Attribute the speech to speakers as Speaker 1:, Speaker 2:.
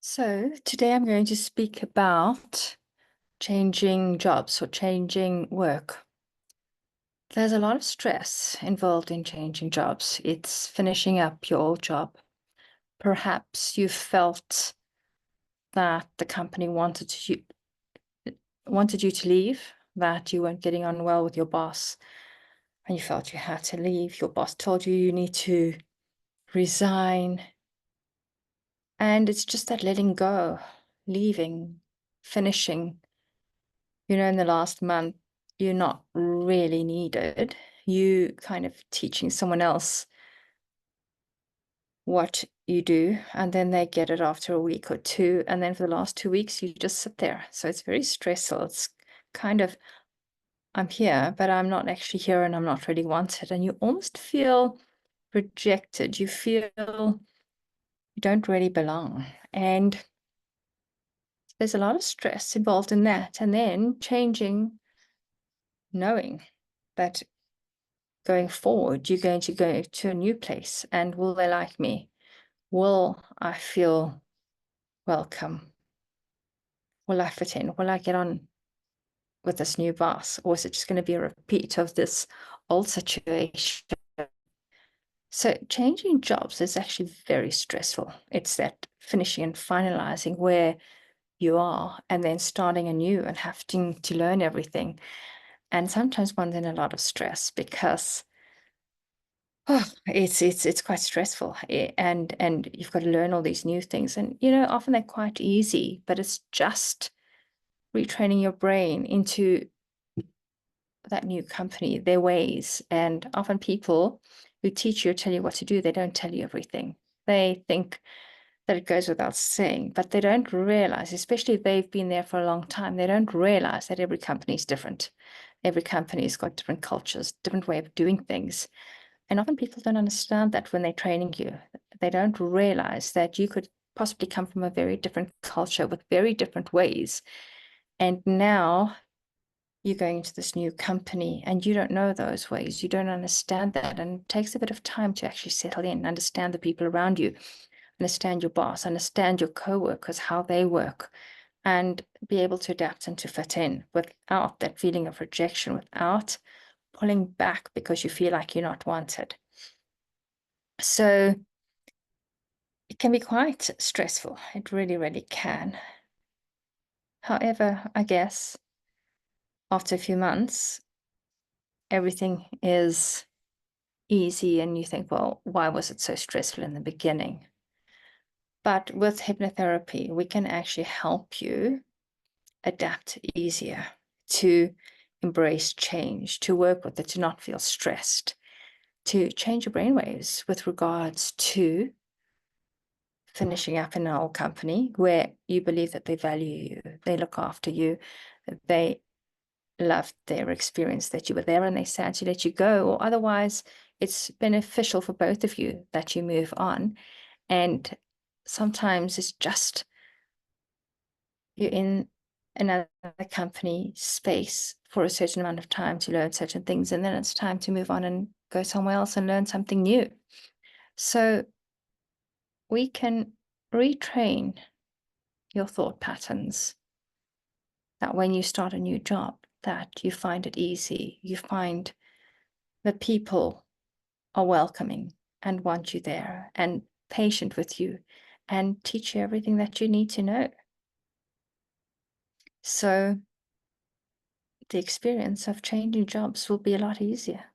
Speaker 1: So, today I'm going to speak about changing jobs or changing work. There's a lot of stress involved in changing jobs. It's finishing up your old job. Perhaps you felt that the company wanted you to leave, that you weren't getting on well with your boss, and you felt you had to leave. Your boss told you you need to resign. And it's just that letting go, leaving, finishing. In the last month, you're not really needed. You kind of teaching someone else what you do, and then they get it after a week or two. And then for the last 2 weeks, you just sit there. So it's very stressful. It's kind of, I'm here, but I'm not actually here and I'm not really wanted. And you almost feel rejected. You feel you don't really belong. And there's a lot of stress involved in that. And then changing, knowing that going forward, you're going to go to a new place, and will they like me? Will I feel welcome? Will I fit in? Will I get on with this new boss? Or is it just going to be a repeat of this old situation? So changing jobs is actually very stressful. It's that finishing and finalizing where you are and then starting anew and having to learn everything. And sometimes one's in a lot of stress because it's quite stressful, and you've got to learn all these new things, and often they're quite easy, but it's just retraining your brain into that new company, their ways. And often people who teach you or tell you what to do, they don't tell you everything. They think that it goes without saying, but they don't realize, especially if they've been there for a long time, they don't realize that every company is different. Every company's got different cultures, different way of doing things. And often people don't understand that when they're training you. They don't realize that you could possibly come from a very different culture with very different ways. And now you're going to this new company and you don't know those ways. You don't understand that. And it takes a bit of time to actually settle in, understand the people around you, understand your boss, understand your co-workers, how they work, and be able to adapt and to fit in without that feeling of rejection, without pulling back because you feel like you're not wanted. So it can be quite stressful. It really, really can. However, I guess after a few months, everything is easy and you think, well, why was it so stressful in the beginning? But with hypnotherapy, we can actually help you adapt easier, to embrace change, to work with it, to not feel stressed, to change your brainwaves with regards to finishing up in an old company where you believe that they value you, they look after you, they loved their experience that you were there, and they sad to let you go, or otherwise it's beneficial for both of you that you move on. And sometimes it's just you're in another company space for a certain amount of time to learn certain things, and then it's time to move on and go somewhere else and learn something new. So we can retrain your thought patterns, that when you start a new job, that you find it easy, you find that people are welcoming and want you there and patient with you and teach you everything that you need to know. So the experience of changing jobs will be a lot easier.